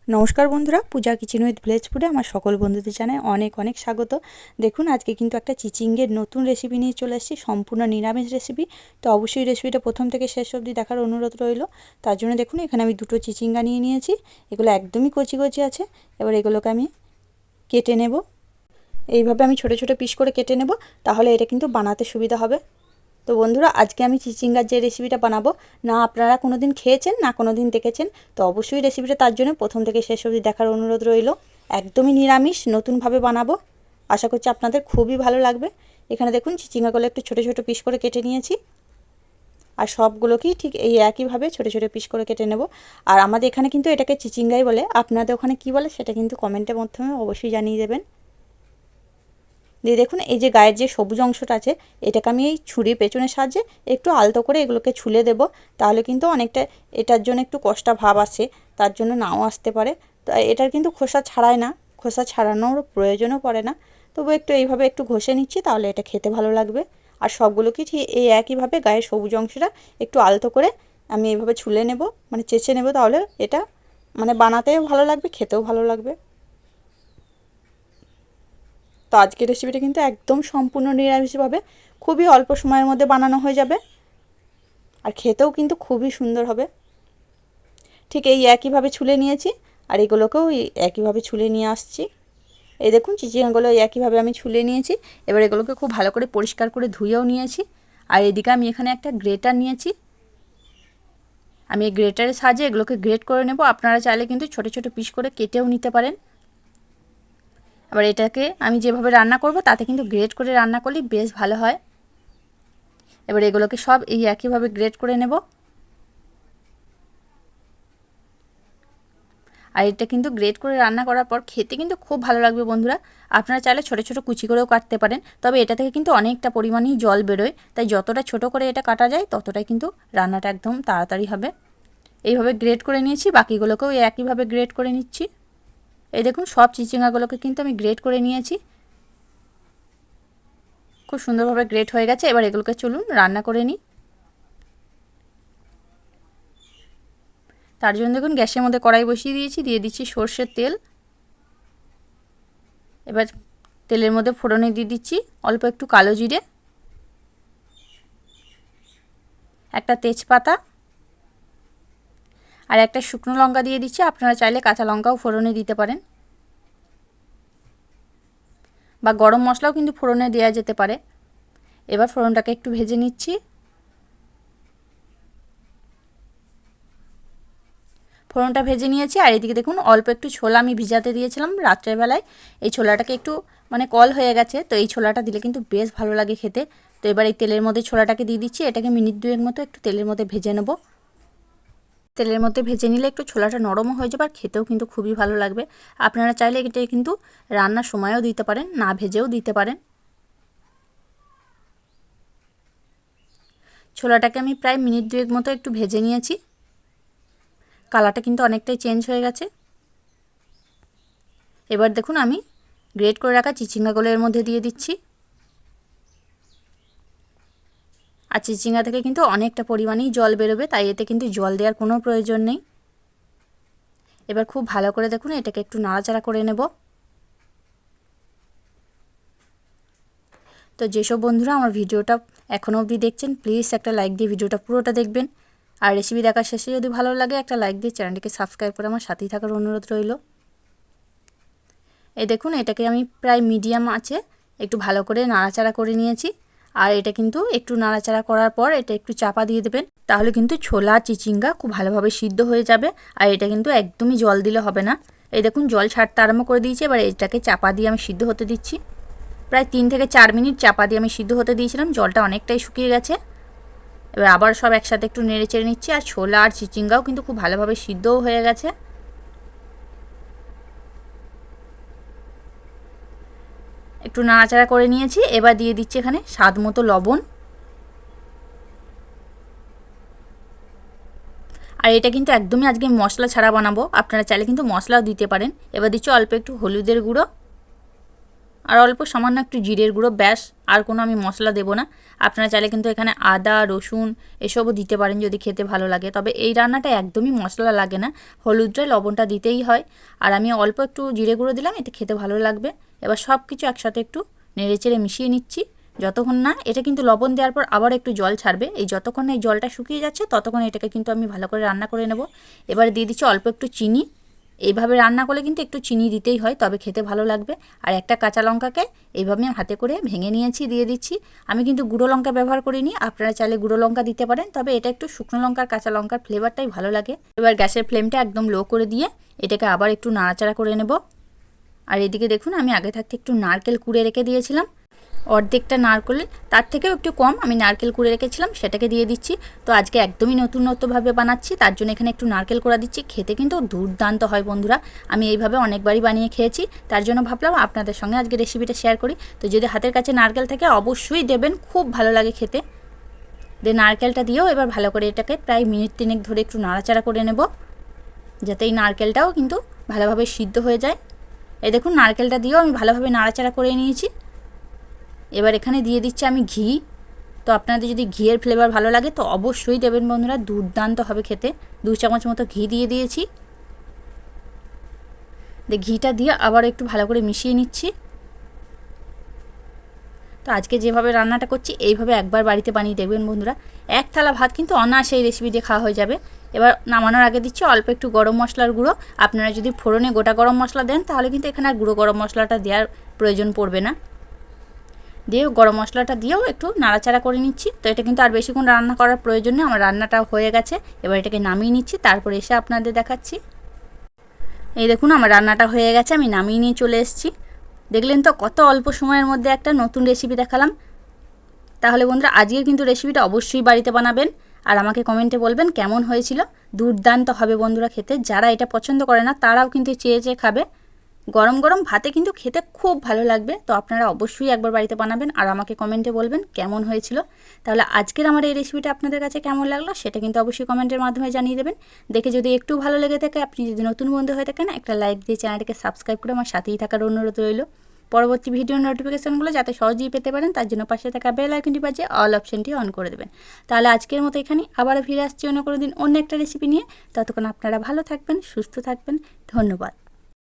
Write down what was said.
নমস্কার বন্ধুরা, পূজা kitchen with village ফুডে আমার সকল বন্ধুদের জানাই অনেক অনেক স্বাগত। দেখুন আজকে কিন্তু একটা চিচিঙ্গের নতুন রেসিপি নিয়ে চলে এসেছি, সম্পূর্ণ নিরামিষ রেসিপি। তো অবশ্যই রেসিপিটা প্রথম থেকে শেষ অবধি দেখার অনুরোধ রইল। তার জন্য দেখুন এখানে আমি দুটো চিচিঙ্গা নিয়ে নিয়েছি। এগুলো একদমই কচি কচি আছে। এবার এগুলোকে আমি কেটে নেব। এইভাবে আমি ছোটো ছোটো পিস করে কেটে নেব, তাহলে এটা কিন্তু বানাতে সুবিধা হবে। তো বন্ধুরা, আজকে আমি চিচিঙ্গার যে রেসিপিটা বানাবো, না আপনারা কোনো দিন খেয়েছেন না কোনো দিন দেখেছেন, তো অবশ্যই রেসিপিটা তার জন্য প্রথম থেকে শেষ অবধি দেখার অনুরোধ রইল। একদমই নিরামিষ, নতুনভাবে বানাবো। আশা করছি আপনাদের খুবই ভালো লাগবে। এখানে দেখুন চিচিঙ্গাগুলো একটু ছোটো ছোটো পিস করে কেটে নিয়েছি, আর সবগুলোকেই ঠিক এই একইভাবে ছোটো ছোটো পিস করে কেটে নেব। আর আমাদের এখানে কিন্তু এটাকে চিচিঙ্গাই বলে, আপনাদের ওখানে কী বলে সেটা কিন্তু কমেন্টের মাধ্যমে অবশ্যই জানিয়ে দেবেন। দিয়ে দেখুন এই যে গায়ের যে সবুজ অংশটা আছে, এটাকে আমি এই ছুরির পেছনের সাহায্যে একটু আলতো করে এগুলোকে ছুলে দেব। তাহলে কিন্তু অনেকটা এটার জন্য একটু কষ্টা ভাব আসে, তার জন্য নাও আসতে পারে। তো এটার কিন্তু খোসা ছাড়ায় না, খোসা ছাড়ানোর প্রয়োজনও পড়ে না। তবু একটু এইভাবে একটু ঘষে নিচ্ছি, তাহলে এটা খেতে ভালো লাগবে। আর সবগুলোকে ঠিক এই একইভাবে গায়ের সবুজ অংশটা একটু আলতো করে আমি এইভাবে ছুলে নেব, মানে চেঁচে নেব। তাহলে এটা মানে বানাতেও ভালো লাগবে, খেতেও ভালো লাগবে। তো আজকের রেসিপিটা কিন্তু একদম সম্পূর্ণ নিরামিষভাবে খুবই অল্প সময়ের মধ্যে বানানো হয়ে যাবে, আর খেতেও কিন্তু খুবই সুন্দর হবে। ঠিক এই একইভাবে ছুলে নিয়েছি, আর এগুলোকেও একইভাবে ছুলে নিয়ে আসছি। এই দেখুন চিচিঙ্গাগুলো একইভাবে আমি ছুলে নিয়েছি। এবার এগুলোকে খুব ভালো করে পরিষ্কার করে ধুয়েও নিয়েছি। আর এদিকে আমি এখানে একটা গ্রেটার নিয়েছি, আমি এই গ্রেটারের সাহায্যে এগুলোকে গ্রেট করে নেব। আপনারা চাইলে কিন্তু ছোটো ছোটো পিস করে কেটেও নিতে পারেন। আবার এটাকে আমি যেভাবে রান্না করব তাতে কিন্তু গ্রেট করে রান্না করলে বেশ ভালো হয়। এবার এগুলোকে সব এই একইভাবে গ্রেট করে নেব। আর এটা কিন্তু গ্রেট করে রান্না করার পর খেতে কিন্তু খুব ভালো লাগবে বন্ধুরা। আপনারা চাইলে ছোটো ছোটো কুচি করেও কাটতে পারেন, তবে এটা থেকে কিন্তু অনেকটা পরিমাণেই জল বেরোয়, তাই যতটা ছোট করে এটা কাটা যায় ততটাই কিন্তু রান্নাটা একদম তাড়াতাড়ি হবে। এইভাবে গ্রেট করে নিয়েছি, বাকিগুলোকেও একইভাবে গ্রেট করে নিচ্ছি। এই দেখুন সব চিচিঙ্গাগুলোকে কিন্তু আমি গ্রেট করে নিয়েছি, খুব সুন্দরভাবে গ্রেট হয়ে গেছে। এবার এগুলোকে চলুন রান্না করে নিই। তার জন্য দেখুন গ্যাসের মধ্যে কড়াই বসিয়ে দিয়েছি, দিয়ে দিচ্ছি সর্ষের তেল। এবার তেলের মধ্যে ফোড়নে দিয়ে দিচ্ছি অল্প একটু কালো জিরে, একটা তেজপাতা, আর একটা শুকনো লঙ্কা দিয়ে দিচ্ছি। আপনারা চাইলে কাঁচা লঙ্কাও ফোড়নে দিতে পারেন, বা গরম মশলাও কিন্তু ফোড়নে দেওয়া যেতে পারে। এবার ফোড়নটাকে একটু ভেজে নিচ্ছি। ফোড়নটা ভেজে নিয়েছি, আর এদিকে দেখুন অল্প একটু ছোলা আমি ভিজাতে দিয়েছিলাম রাত্রের বেলায়। এই ছোলাটাকে একটু মানে কল হয়ে গেছে, তো এই ছোলাটা দিলে কিন্তু বেশ ভালো লাগে খেতে। তো এবার এই তেলের মধ্যে ছোলাটাকে দিয়ে দিচ্ছি। এটাকে মিনিট দুয়েক মতো একটু তেলের মধ্যে ভেজে নেব। তেলের মধ্যে ভেজে নিলে একটু ছোলাটা নরমও হয়ে যাবে, আর খেতেও কিন্তু খুবই ভালো লাগবে। আপনারা চাইলে এটা কিন্তু রান্নার সময়ও দিতে পারেন, না ভেজেও দিতে পারেন। ছোলাটাকে আমি প্রায় মিনিট দুয়েক মতো একটু ভেজে নিয়েছি। কালারটা কিন্তু অনেকটাই চেঞ্জ হয়ে গেছে। এবার দেখুন আমি গ্রেট করে রাখা চিচিঙ্গাগুলো এর মধ্যে দিয়ে দিচ্ছি। আর চিচিঙ্গা থেকে কিন্তু অনেকটা পরিমাণেই জল বেরোবে, তাই এতে কিন্তু জল দেওয়ার কোনো প্রয়োজন নেই। এবার খুব ভালো করে দেখুন এটাকে একটু নাড়াচাড়া করে নেব। তো যেসব বন্ধুরা আমার ভিডিওটা এখনও অবধি দেখছেন, প্লিজ একটা লাইক দিয়ে ভিডিওটা পুরোটা দেখবেন। আর রেসিপি দেখার শেষে যদি ভালো লাগে একটা লাইক দিয়ে চ্যানেলটিকে সাবস্ক্রাইব করে আমার সাথেই থাকার অনুরোধ রইল। এই দেখুন এটাকে আমি প্রায় মিডিয়াম আছে একটু ভালো করে নাড়াচাড়া করে নিয়েছি। আর এটা কিন্তু একটু নাড়াচাড়া করার পর এটা একটু চাপা দিয়ে দেবেন, তাহলে কিন্তু ছোলা চিচিঙ্গা খুব ভালোভাবে সিদ্ধ হয়ে যাবে। আর এটা কিন্তু একদমই জল দিলে হবে না। এই দেখুন জল ছাড়তে আরম্ভ করে দিয়েছি। এবার এটাকে চাপা দিয়ে আমি সিদ্ধ হতে দিচ্ছি। প্রায় 3 থেকে 4 মিনিট চাপা দিয়ে আমি সিদ্ধ হতে দিয়েছিলাম, জলটা অনেকটাই শুকিয়ে গেছে। এবার আবার সব একসাথে একটু নেড়ে চেড়ে নিচ্ছি। আর ছোলা আর চিচিঙ্গাও কিন্তু খুব ভালোভাবে সিদ্ধও হয়ে গেছে। একটু নাড়াচাড়া করে নিয়েছি। এবার দিয়ে দিচ্ছি এখানে স্বাদ মতো লবণ। আর এটা কিন্তু একদমই আজকে মশলা ছাড়া বানাবো, আপনারা চাইলে কিন্তু মশলাও দিতে পারেন। এবার দিচ্ছি অল্প একটু হলুদের গুঁড়ো, আর অল্প সামান্য একটু জিরের গুঁড়ো, ব্যাস। আর কোনো আমি মশলা দেবো না। আপনারা চাইলে কিন্তু এখানে আদা, রসুন এসবও দিতে পারেন যদি খেতে ভালো লাগে। তবে এই রান্নাটা একদমই মশলা লাগে না, হলুদটা লবণটা দিতেই হয়। আর আমি অল্প একটু জিরে গুঁড়ো দিলাম, এতে খেতে ভালো লাগবে। এবার সব কিছু একসাথে একটু নেড়েচেড়ে মিশিয়ে নিচ্ছি যতক্ষণ না, এটা কিন্তু লবণ দেওয়ার পর আবার একটু জল ছাড়বে। এই যতক্ষণ না এই জলটা শুকিয়ে যাচ্ছে ততক্ষণ এটাকে কিন্তু আমি ভালো করে রান্না করে নেব। এবার দিয়ে দিচ্ছি অল্প একটু চিনি। এইভাবে রান্না করলে কিন্তু একটু চিনি দিতেই হয়, তবে খেতে ভালো লাগবে। আর একটা কাঁচা লঙ্কাকে এইভাবে আমি হাতে করে ভেঙে নিয়েছি, দিয়ে দিচ্ছি। আমি কিন্তু গুঁড়ো লঙ্কা ব্যবহার করিনি, আপনারা চাইলে গুঁড়ো লঙ্কা দিতে পারেন, তবে এটা একটু শুকনো লঙ্কার কাঁচা লঙ্কার ফ্লেভারটাই ভালো লাগে। এবার গ্যাসের ফ্লেমটা একদম লো করে দিয়ে এটাকে আবার একটু নাড়াচাড়া করে নেব। আর এদিকে দেখুন আমি আগে থাকতে একটু নারকেল কুড়ে রেখে দিয়েছিলাম, অর্ধেকটা নারকেল, তার থেকেও একটু কম আমি নারকেল কুড়ে রেখেছিলাম, সেটাকে দিয়ে দিচ্ছি। তো আজকে একদমই নতুনত্বভাবে বানাচ্ছি, তার জন্য এখানে একটু নারকেল কোড়া দিচ্ছি। খেতে কিন্তু দুর্দান্ত হয় বন্ধুরা, আমি এইভাবে অনেকবারই বানিয়ে খেয়েছি, তার জন্য ভাবলাম আপনাদের সঙ্গে আজকে রেসিপিটা শেয়ার করি। তো যদি হাতের কাছে নারকেল থাকে অবশ্যই দেবেন, খুব ভালো লাগে খেতে। নারকেলটা দিয়েও এবার ভালো করে এটাকে প্রায় মিনিট 3 ধরে একটু নাড়াচাড়া করে নেব, যাতে এই নারকেলটাও কিন্তু ভালোভাবে সিদ্ধ হয়ে যায়। এই দেখুন নারকেলটা দিয়েও আমি ভালোভাবে নাড়াচাড়া করে নিয়েছি। এবার এখানে দিয়ে দিচ্ছি আমি ঘি। তো আপনাদের যদি ঘিয়ের ফ্লেভার ভালো লাগে তো অবশ্যই দেবেন বন্ধুরা, দুর্দান্ত হবে খেতে। 2 চামচ মতো ঘি দিয়ে দিয়েছি। ঘিটা দিয়ে আবার একটু ভালো করে মিশিয়ে নিচ্ছি। তো আজকে যেভাবে রান্নাটা করছি এইভাবে একবার বাড়িতে বানিয়ে দেখবেন বন্ধুরা, এক থালা ভাত কিন্তু অনায়াসে এই রেসিপি দিয়ে খাওয়া হয়ে যাবে। এবার নামানোর আগে দিচ্ছি অল্প একটু গরম মশলার গুঁড়ো। আপনারা যদি ফোড়নে গোটা গরম মশলা দেন তাহলে কিন্তু এখানে আর গুঁড়ো গরম মশলাটা দেওয়ার প্রয়োজন পড়বে না। দিয়ে গরম মশলাটা দিয়েও একটু নাড়াচাড়া করে নিচ্ছি। তো এটা কিন্তু আর বেশিক্ষণ রান্না করার প্রয়োজন নেই, আমার রান্নাটা হয়ে গেছে। এবার এটাকে নামিয়ে নিচ্ছি, তারপরে এসে আপনাদের দেখাচ্ছি। এই দেখুন আমার রান্নাটা হয়ে গেছে, আমি নামিয়ে নিয়ে চলে এসেছি। দেখলেন তো কত অল্প সময়ের মধ্যে একটা নতুন রেসিপি দেখালাম। তাহলে বন্ধুরা আজকের কিন্তু রেসিপিটা অবশ্যই বাড়িতে বানাবেন আর আমাকে কমেন্টে বলবেন কেমন হয়েছিল। দুর্দান্ত হবে বন্ধুরা খেতে, যারা এটা পছন্দ করে না তারাও কিন্তু চেয়ে চেয়ে খাবে। গরম গরম ভাতে কিন্তু খেতে খুব ভালো লাগবে। তো আপনারা অবশ্যই একবার বাড়িতে বানাবেন আর আমাকে কমেন্টে বলবেন কেমন হয়েছিল। তাহলে আজকের আমার এই রেসিপিটা আপনাদের কাছে কেমন লাগলো সেটা কিন্তু অবশ্যই কমেন্টের মাধ্যমে জানিয়ে দেবেন। দেখে যদি একটু ভালো লেগে থাকে, আপনি যদি নতুন বন্ধু হয়ে থাকেন, একটা লাইক দিয়ে চ্যানেলটাকে সাবস্ক্রাইব করে আমার সাথেই থাকার অনুরোধ রইল। পরবর্তী ভিডিওর নোটিফিকেশনগুলো যাতে সহজেই পেতে পারেন তার জন্য পাশে থাকা বেল আইকনটি বাজিয়ে অল অপশনটি অন করে দেবেন। তাহলে আজকের মতো এখানে আবারও ফিরে আসছি অন্য কোনো দিন অন্য একটা রেসিপি নিয়ে। ততক্ষণ আপনারা ভালো থাকবেন, সুস্থ থাকবেন। ধন্যবাদ।